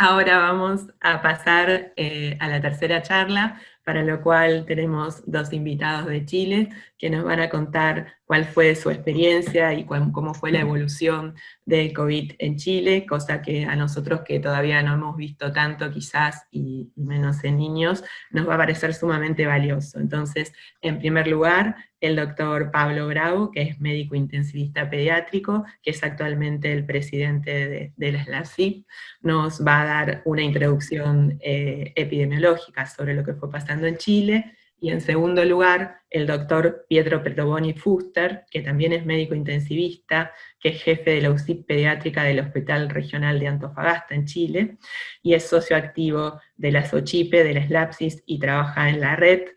Ahora vamos a pasar a la tercera charla, para lo cual tenemos dos invitados de Chile que nos van a contar cuál fue su experiencia y cómo fue la evolución del COVID en Chile, cosa que a nosotros que todavía no hemos visto tanto quizás, y menos en niños, nos va a parecer sumamente valioso. Entonces, en primer lugar, el doctor Pablo Bravo, que es médico intensivista pediátrico, que es actualmente el presidente de la SLACIP, nos va a dar una introducción epidemiológica sobre lo que fue pasando en Chile. Y en segundo lugar, el doctor Pietro Petroboni Fuster, que también es médico intensivista, que es jefe de la UCIP pediátrica del Hospital Regional de Antofagasta en Chile, y es socio activo de la SOCHIPE, de la SLAPSIS, y trabaja en la red.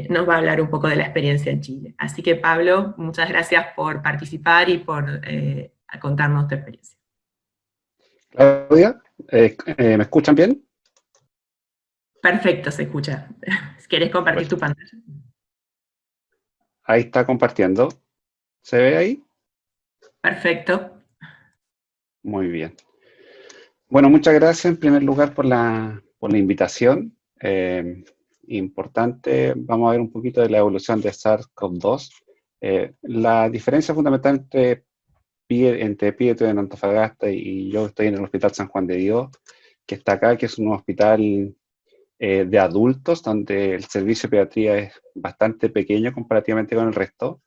Nos va a hablar un poco de la experiencia en Chile. Así que, Pablo, muchas gracias por participar y por contarnos tu experiencia. Claudia, ¿me escuchan bien? Perfecto, se escucha. ¿Querés compartir tu Perfecto. pantalla? Ahí está compartiendo. ¿Se ve ahí? Perfecto. Muy bien. Bueno, muchas gracias en primer lugar por la invitación. Importante, vamos a ver un poquito de la evolución de SARS-CoV-2. La diferencia fundamental entre Pietro en Antofagasta y yo estoy en el Hospital San Juan de Dios, que está acá, que es un hospital de adultos, donde el servicio de pediatría es bastante pequeño comparativamente con el resto,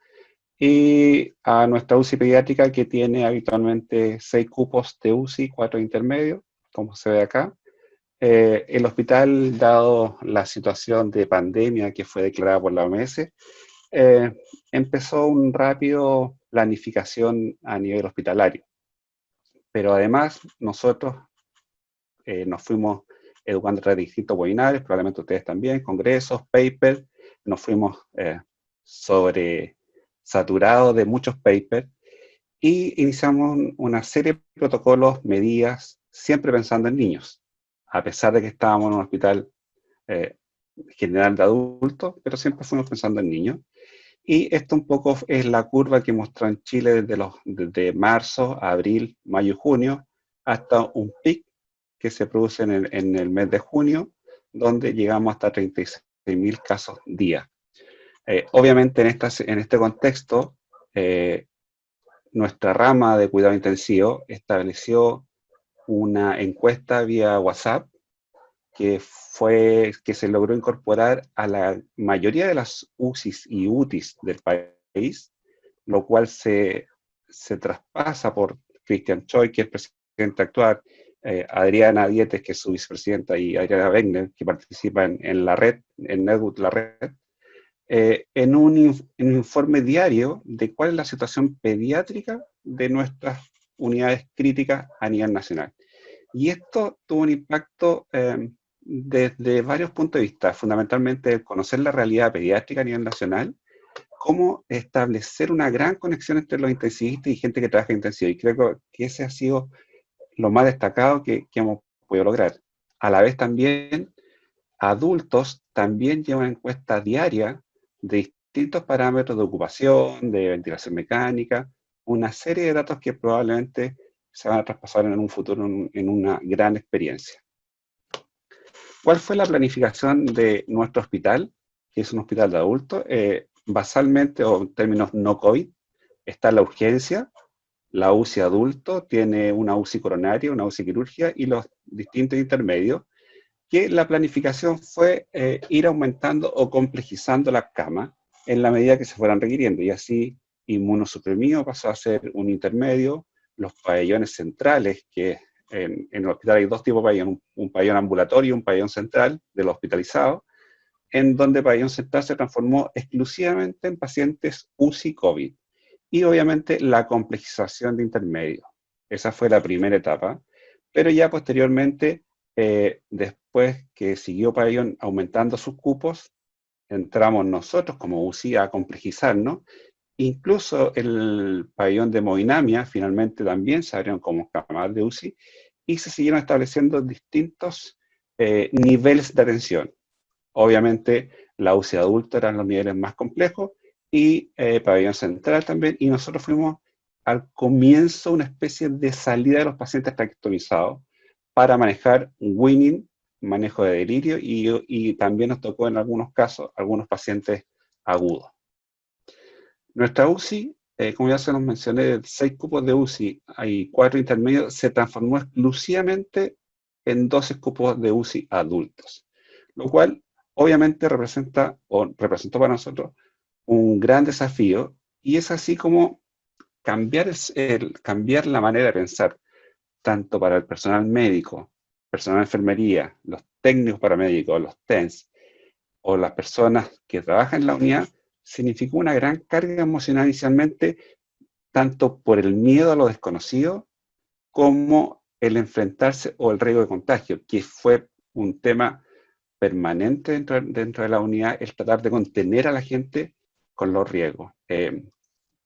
y a nuestra UCI pediátrica, que tiene habitualmente 6 cupos de UCI, 4 intermedios, como se ve acá. El hospital, dado la situación de pandemia que fue declarada por la OMS, empezó un rápido planificación a nivel hospitalario. Pero además, nosotros nos fuimos educando a través de distintos webinars, probablemente ustedes también, congresos, papers, nos fuimos saturados de muchos papers y iniciamos una serie de protocolos, medidas, siempre pensando en niños, a pesar de que estábamos en un hospital eh, general de adultos, pero siempre fuimos pensando en niños. Y esto un poco es la curva que mostró en Chile desde marzo, abril, mayo y junio, hasta un pic que se produce en el mes de junio, donde llegamos hasta 36.000 casos día. Obviamente en este contexto, nuestra rama de cuidado intensivo estableció una encuesta vía WhatsApp que se logró incorporar a la mayoría de las UCIs y UTIs del país, lo cual se traspasa por Christian Choi, que es presidente actual, Adriana Dietes, que es su vicepresidenta, y Adriana Wegner, que participa en la red, en Netwood, la red, en un informe diario de cuál es la situación pediátrica de nuestras unidades críticas a nivel nacional. Y esto tuvo un impacto desde varios puntos de vista, fundamentalmente conocer la realidad pediátrica a nivel nacional, cómo establecer una gran conexión entre los intensivistas y gente que trabaja en intensivo. Y creo que ese ha sido lo más destacado que hemos podido lograr. A la vez también, adultos también llevan encuestas diarias de distintos parámetros de ocupación, de ventilación mecánica, una serie de datos que probablemente se van a traspasar en un futuro en una gran experiencia. ¿Cuál fue la planificación de nuestro hospital? Que es un hospital de adultos. Basalmente, o en términos no COVID, está la urgencia, la UCI adulto, tiene una UCI coronaria, una UCI quirúrgica y los distintos intermedios, que la planificación fue ir aumentando o complejizando las camas en la medida que se fueran requiriendo. Y así, inmunosuprimido pasó a ser un intermedio, los pabellones centrales, que en el hospital hay dos tipos de pabellón, un pabellón ambulatorio y un pabellón central de los hospitalizados, en donde el pabellón central se transformó exclusivamente en pacientes UCI COVID. Y obviamente la complejización de intermedios. Esa fue la primera etapa, pero ya posteriormente, después que siguió Pabellón aumentando sus cupos, entramos nosotros como UCI a complejizarnos. Incluso el pabellón de hemodinamia finalmente también se abrieron como camas de UCI y se siguieron estableciendo distintos niveles de atención. Obviamente la UCI adulta eran los niveles más complejos y pabellón central también, y nosotros fuimos al comienzo una especie de salida de los pacientes traqueotomizados, para manejar winning, manejo de delirio, y también nos tocó en algunos casos, algunos pacientes agudos. Nuestra UCI, como ya se nos mencioné, de 6 cupos de UCI y 4 intermedios, se transformó exclusivamente en 12 cupos de UCI adultos, lo cual obviamente representó para nosotros un gran desafío, y es así como cambiar la manera de pensar, tanto para el personal médico, personal de enfermería, los técnicos paramédicos, los TENS, o las personas que trabajan en la unidad, significó una gran carga emocional inicialmente, tanto por el miedo a lo desconocido, como el enfrentarse o el riesgo de contagio, que fue un tema permanente dentro de la unidad, el tratar de contener a la gente con los riesgos.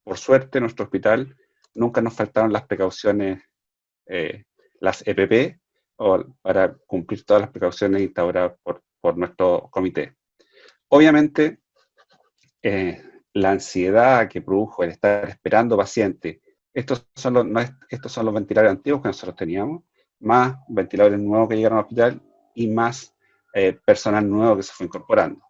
Por suerte, en nuestro hospital nunca nos faltaron las precauciones, las EPP, para cumplir todas las precauciones instauradas por nuestro comité. Obviamente, la ansiedad que produjo el estar esperando pacientes, estos son los ventiladores antiguos que nosotros teníamos, más ventiladores nuevos que llegaron al hospital y más personal nuevo que se fue incorporando.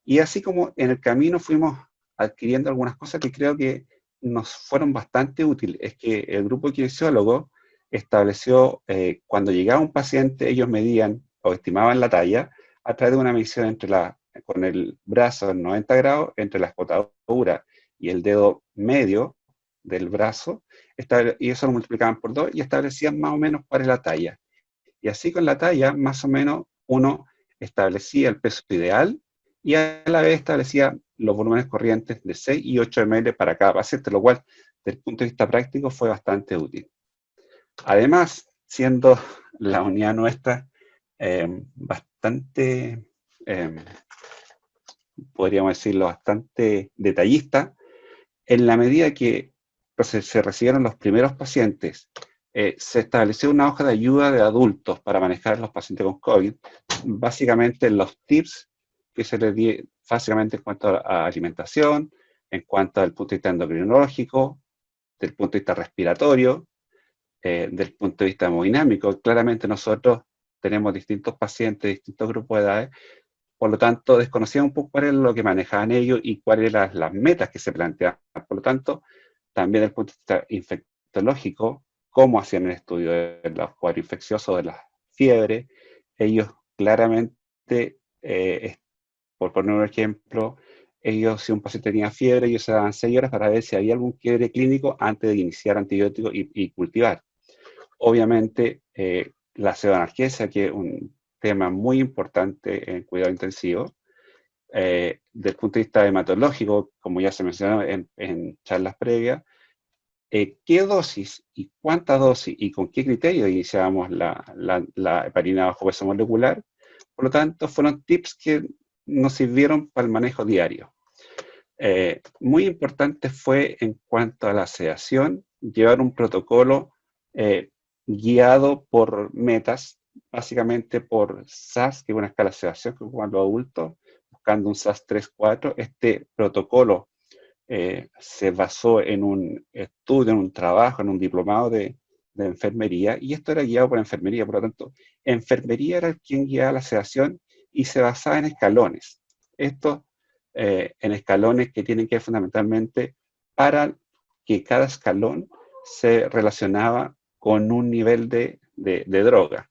Y así como en el camino fuimos adquiriendo algunas cosas que creo que nos fueron bastante útiles, es que el grupo de kinesiólogos estableció, cuando llegaba un paciente, ellos medían o estimaban la talla a través de una medición con el brazo en 90 grados, entre la escotadura y el dedo medio del brazo, y eso lo multiplicaban por 2 y establecían más o menos cuál es la talla. Y así con la talla, más o menos, uno establecía el peso ideal y a la vez establecía los volúmenes corrientes de 6 y 8 ml para cada paciente, lo cual, desde el punto de vista práctico, fue bastante útil. Además, siendo la unidad nuestra bastante, podríamos decirlo, bastante detallista, en la medida que se recibieron los primeros pacientes, se estableció una hoja de ayuda de adultos para manejar a los pacientes con COVID, básicamente los tips que se les di básicamente en cuanto a alimentación, en cuanto al punto de vista endocrinológico, del punto de vista respiratorio, del punto de vista hemodinámico. Claramente nosotros tenemos distintos pacientes, distintos grupos de edades, por lo tanto desconocíamos un poco cuál era lo que manejaban ellos y cuáles eran las metas que se planteaban. Por lo tanto, también desde el punto de vista infectológico, cómo hacían el estudio de los cuadros infecciosos, de la fiebre, ellos claramente, por poner un ejemplo, ellos, si un paciente tenía fiebre, ellos se daban 6 horas para ver si había algún quiebre clínico antes de iniciar antibióticos y cultivar. Obviamente, la pseudoanalgesia, que es un tema muy importante en cuidado intensivo, desde el punto de vista hematológico, como ya se mencionó en charlas previas, qué dosis y cuánta dosis y con qué criterio iniciábamos la heparina bajo peso molecular. Por lo tanto, fueron tips que nos sirvieron para el manejo diario. Muy importante fue, en cuanto a la sedación, llevar un protocolo guiado por metas, básicamente por SAS, que es una escala de sedación que ocupan los adultos, buscando un SAS 3-4. Este protocolo se basó en un estudio, en un trabajo, en un diplomado de enfermería, y esto era guiado por enfermería. Por lo tanto, enfermería era quien guiaba la sedación y se basaba en escalones. Esto en escalones que tienen que ver fundamentalmente para que cada escalón se relacionaba con un nivel de droga.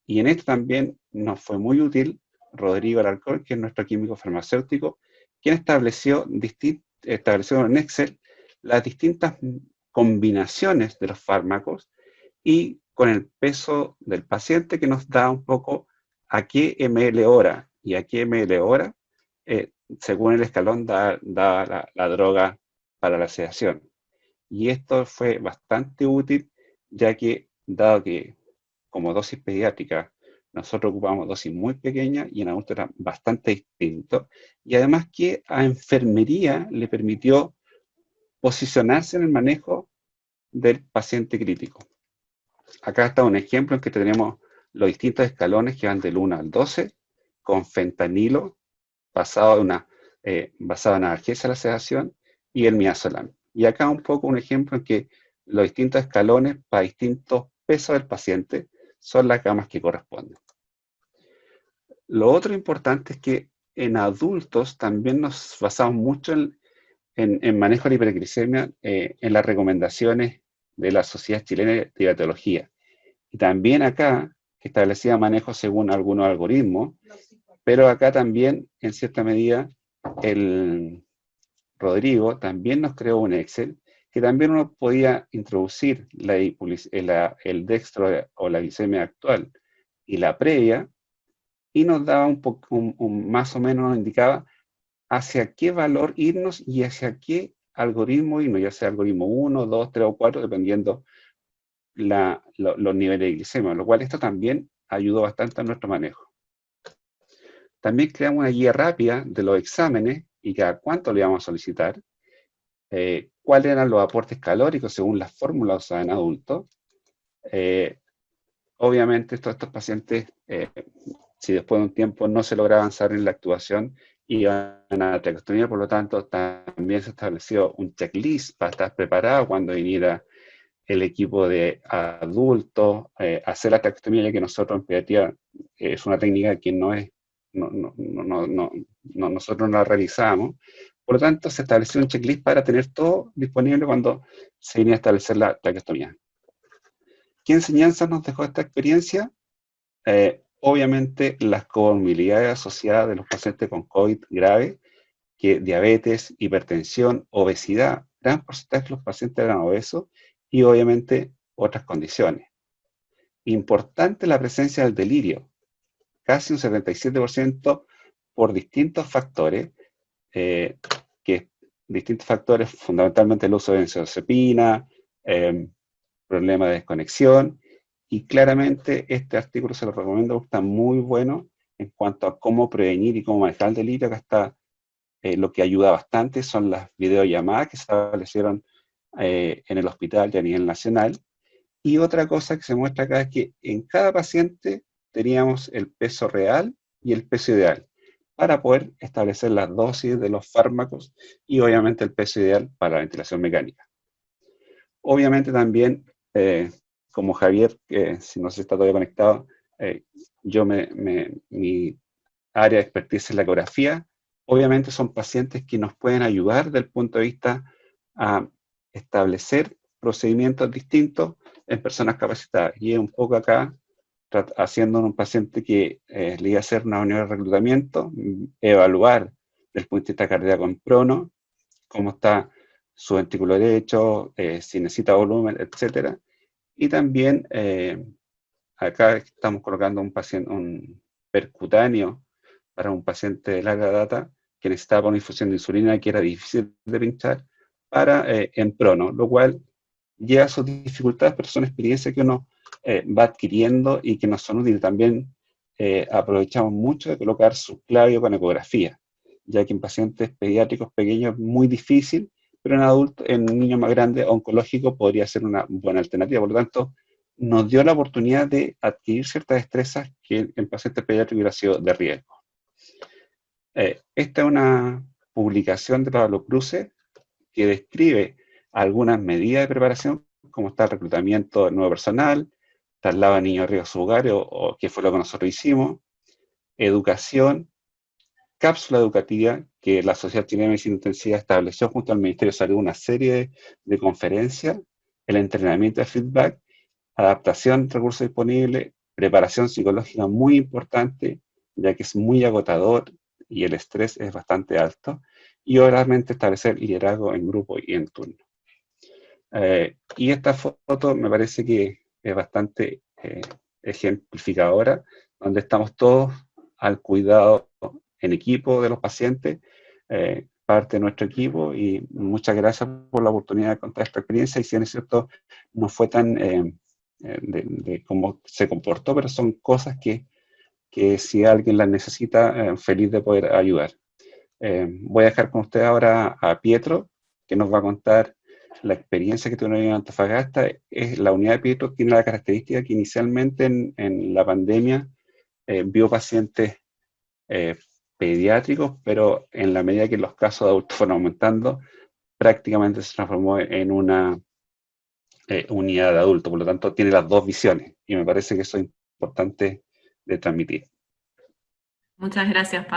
Y en esto también nos fue muy útil Rodrigo Alarcón, que es nuestro químico farmacéutico, quien estableció en Excel las distintas combinaciones de los fármacos y con el peso del paciente, que nos da un poco a qué ml hora y a qué ml hora, según el escalón, da la droga para la sedación. Y esto fue bastante útil, ya que, dado que como dosis pediátrica nosotros ocupamos dosis muy pequeñas y en adultos era bastante distinto, y además que a enfermería le permitió posicionarse en el manejo del paciente crítico. Acá está un ejemplo en que tenemos los distintos escalones que van del 1 al 12, con fentanilo, basado en analgesia a la sedación, y el midazolam. Y acá un poco un ejemplo en que los distintos escalones para distintos pesos del paciente son las gamas que corresponden. Lo otro importante es que en adultos también nos basamos mucho en manejo de la hiperglicemia, en las recomendaciones de la Sociedad Chilena de Diabetología. Y también acá, que establecía manejo según algunos algoritmos, pero acá también, en cierta medida, el Rodrigo también nos creó un Excel, que también uno podía introducir el dextro o la glicemia actual y la previa, y nos daba más o menos nos indicaba hacia qué valor irnos y hacia qué algoritmo irnos, ya sea algoritmo 1, 2, 3 o 4, dependiendo los niveles de glicemia, lo cual esto también ayudó bastante a nuestro manejo. También creamos una guía rápida de los exámenes y cada cuánto le íbamos a solicitar, cuáles eran los aportes calóricos según las fórmulas usadas en adultos. Obviamente estos pacientes, si después de un tiempo no se logra avanzar en la actuación, iban a la traqueostomía, por lo tanto también se estableció un checklist para estar preparado cuando viniera el equipo de adultos, hacer la traqueostomía, ya que nosotros en pediatría es una técnica que nosotros no la realizamos. Por lo tanto, se estableció un checklist para tener todo disponible cuando se venía a establecer la traqueostomía. ¿Qué enseñanzas nos dejó esta experiencia? Obviamente, las comorbilidades asociadas de los pacientes con COVID grave, que diabetes, hipertensión, obesidad, gran porcentaje de los pacientes eran obesos, y obviamente otras condiciones. Importante la presencia del delirio, casi un 77% por distintos factores, fundamentalmente el uso de benzodiazepina, problemas de desconexión, y claramente este artículo se lo recomiendo, está muy bueno en cuanto a cómo prevenir y cómo manejar el delirio. Acá está lo que ayuda bastante, son las videollamadas que se establecieron en el hospital y a nivel nacional. Y otra cosa que se muestra acá es que en cada paciente teníamos el peso real y el peso ideal para poder establecer las dosis de los fármacos y obviamente el peso ideal para la ventilación mecánica. Obviamente también, como Javier, si no se está todavía conectado, mi área de expertise es la ecografía. Obviamente son pacientes que nos pueden ayudar desde el punto de vista a establecer procedimientos distintos en personas capacitadas. Y es un poco acá, haciendo un paciente que le iba a hacer una unidad de reclutamiento, evaluar desde el punto de vista cardíaco en prono, cómo está su ventrículo derecho, si necesita volumen, etc. Y también acá estamos colocando un percutáneo para un paciente de larga data que necesitaba una infusión de insulina que era difícil de pinchar en prono, lo cual lleva sus dificultades, pero son experiencias que uno va adquiriendo y que nos son útiles. También aprovechamos mucho de colocar subclavio con ecografía, ya que en pacientes pediátricos pequeños es muy difícil, pero en adultos, en niños más grandes, oncológicos, podría ser una buena alternativa. Por lo tanto, nos dio la oportunidad de adquirir ciertas destrezas que en pacientes pediátricos hubiera sido de riesgo. Esta es una publicación de Pablo Cruce que describe algunas medidas de preparación, como está el reclutamiento de nuevo personal, traslado de niños a riesgo subhogario, o que fue lo que nosotros hicimos, educación, cápsula educativa, que la Sociedad Chilena de Medicina Intensiva estableció junto al Ministerio de Salud una serie de conferencias, el entrenamiento de feedback, adaptación de recursos disponibles, preparación psicológica muy importante, ya que es muy agotador y el estrés es bastante alto, y obviamente establecer liderazgo en grupo y en turno. Y esta foto me parece que es bastante ejemplificadora, donde estamos todos al cuidado en equipo de los pacientes, parte de nuestro equipo, y muchas gracias por la oportunidad de contar esta experiencia. Y si es cierto, no fue tan de cómo se comportó, pero son cosas que si alguien las necesita, feliz de poder ayudar. Voy a dejar con usted ahora a Pietro, que nos va a contar la experiencia que tuvieron en Antofagasta. La unidad de Pietro tiene la característica que inicialmente en la pandemia vio pacientes pediátricos, pero en la medida que los casos de adultos fueron aumentando, prácticamente se transformó en una unidad de adulto, por lo tanto tiene las dos visiones, y me parece que eso es importante de transmitir. Muchas gracias, Pablo.